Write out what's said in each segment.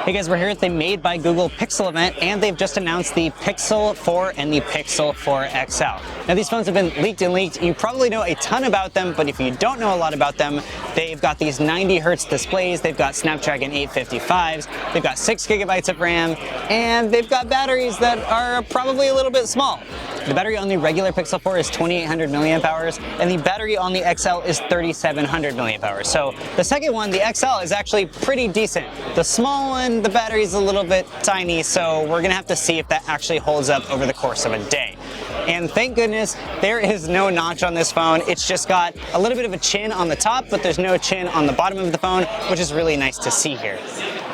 Hey guys, we're here at the Made by Google Pixel event, and they've just announced the Pixel 4 and the Pixel 4 XL. Now these phones have been leaked and leaked. You probably know a ton about them, but if you don't know a lot about them, they've got these 90 hertz displays, they've got Snapdragon 855s, they've got 6 gigabytes of RAM, and they've got batteries that are probably a little bit small. The battery on the regular Pixel 4 is 2800 milliamp hours, and the battery on the XL is 3700 milliamp hours. So the second one, the XL, is actually pretty decent. The small one, the battery is a little bit tiny, so we're gonna have to see if that actually holds up over the course of a day. And thank goodness there is no notch on this phone. It's just got a little bit of a chin on the top, but there's no chin on the bottom of the phone, which is really nice to see here.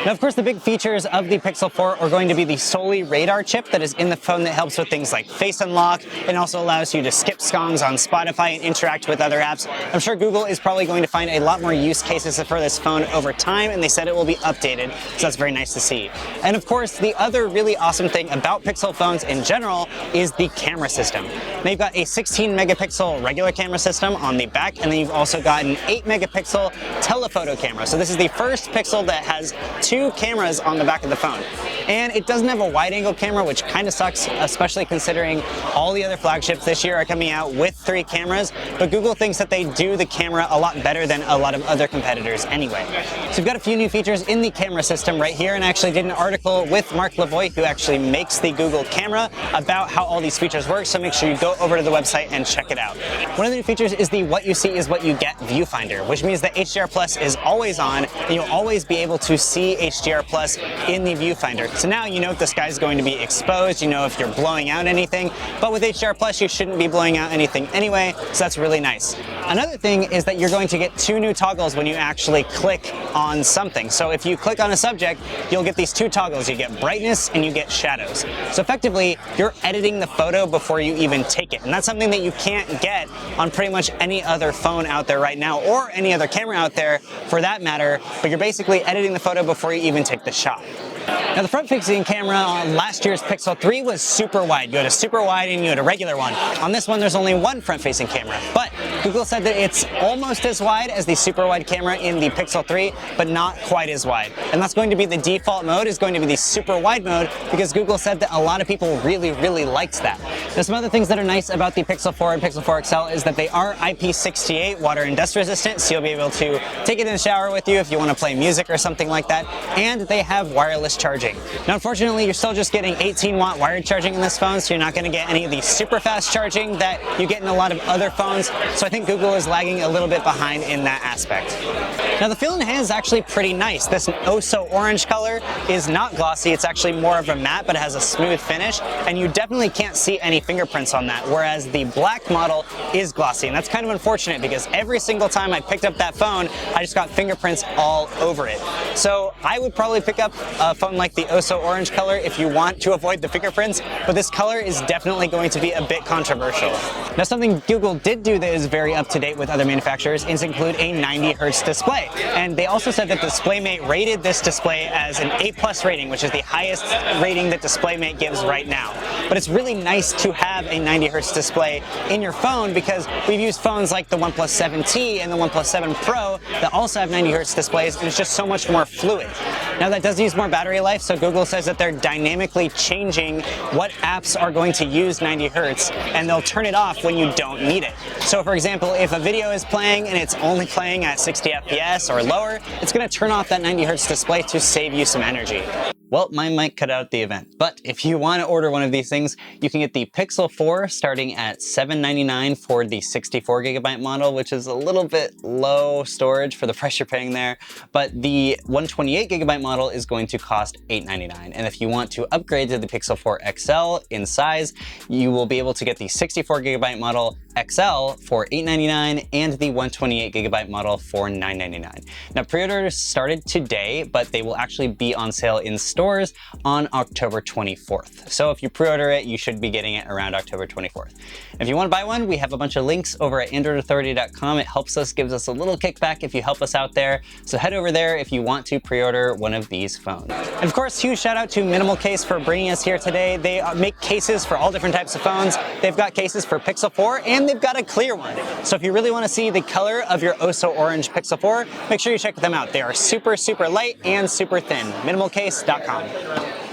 Now, of course, the big features of the Pixel 4 are going to be the Solely radar chip that is in the phone that helps with things like Face Unlock and also allows you to skip songs on Spotify and interact with other apps. I'm sure Google is probably going to find a lot more use cases for this phone over time, and they said it will be updated, so that's very nice to see. And of course, the other really awesome thing about Pixel phones in general is the camera system. Now, you've got a 16 megapixel regular camera system on the back, and then you've also got an 8 megapixel telephoto camera. So this is the first Pixel that has two cameras on the back of the phone. And it doesn't have a wide angle camera, which kind of sucks, especially considering all the other flagships this year are coming out with 3 cameras, but Google thinks that they do the camera a lot better than a lot of other competitors anyway. So we've got a few new features in the camera system right here, and I actually did an article with Mark Lavoie, who actually makes the Google camera, about how all these features work, so make sure you go over to the website and check it out. One of the new features is the What You See Is What You Get viewfinder, which means that HDR Plus is always on, and you'll always be able to see HDR Plus in the viewfinder. So now you know if the sky's going to be exposed, you know if you're blowing out anything, but with HDR Plus you shouldn't be blowing out anything anyway, so that's really nice. Another thing is that you're going to get 2 new toggles when you actually click on something. So if you click on a subject, you'll get these 2 toggles. You get brightness and you get shadows. So effectively, you're editing the photo before you even take it, and that's something that you can't get on pretty much any other phone out there right now, or any other camera out there for that matter, but you're basically editing the photo before you even take the shot. Now, the front-facing camera on last year's Pixel 3 was super wide. You had a super wide and you had a regular one. On this one, there's only one front-facing camera, but Google said that it's almost as wide as the super wide camera in the Pixel 3, but not quite as wide. And that's going to be the default mode, is going to be the super wide mode, because Google said that a lot of people really, really liked that. Now, some other things that are nice about the Pixel 4 and Pixel 4 XL is that they are IP68 water and dust resistant, so you'll be able to take it in the shower with you if you want to play music or something like that, and they have wireless charging. Now, unfortunately, you're still just getting 18-watt wired charging in this phone, so you're not going to get any of the super fast charging that you get in a lot of other phones, so I think Google is lagging a little bit behind in that aspect. Now, the feel in the hand is actually pretty nice. This oh-so orange color is not glossy, it's actually more of a matte, but it has a smooth finish, and you definitely can't see any fingerprints on that, whereas the black model is glossy, and that's kind of unfortunate because every single time I picked up that phone, I just got fingerprints all over it. So I would probably pick up a phone like the oh-so orange color if you want to avoid the fingerprints, but this color is definitely going to be a bit controversial. Now, something Google did do that is very up to date with other manufacturers is include a 90 hertz display, and they also said that DisplayMate rated this display as an A+ rating, which is the highest rating that DisplayMate gives right now. But it's really nice to have a 90 hertz display in your phone, because we've used phones like the OnePlus 7T and the OnePlus 7 Pro that also have 90 hertz displays, and it's just so much more fluid. Now, that does use more battery life, so Google says that they're dynamically changing what apps are going to use 90 hertz, and they'll turn it off when you don't need it. So for example, if a video is playing and it's only playing at 60 FPS or lower, it's going to turn off that 90 hertz display to save you some energy. Well, mine might cut out the event, but if you want to order one of these things, you can get the Pixel 4 starting at $799 for the 64 gigabyte model, which is a little bit low storage for the price you're paying there, but the 128 gigabyte model is going to cost $899. And if you want to upgrade to the Pixel 4 XL in size, you will be able to get the 64 gigabyte model XL for $899 and the 128 gigabyte model for $999. Now, pre-orders started today, but they will actually be on sale in stores on October 24th. So if you pre-order it, you should be getting it around October 24th. If you want to buy one, we have a bunch of links over at AndroidAuthority.com. It helps us, gives us a little kickback if you help us out there. So head over there if you want to pre-order one of these phones. And of course, huge shout out to Minimal Case for bringing us here today. They make cases for all different types of phones. They've got cases for Pixel 4 and and they've got a clear one. So if you really want to see the color of your Oh So Orange Pixel 4, make sure you check them out. They are super, super light and super thin. Minimalcase.com.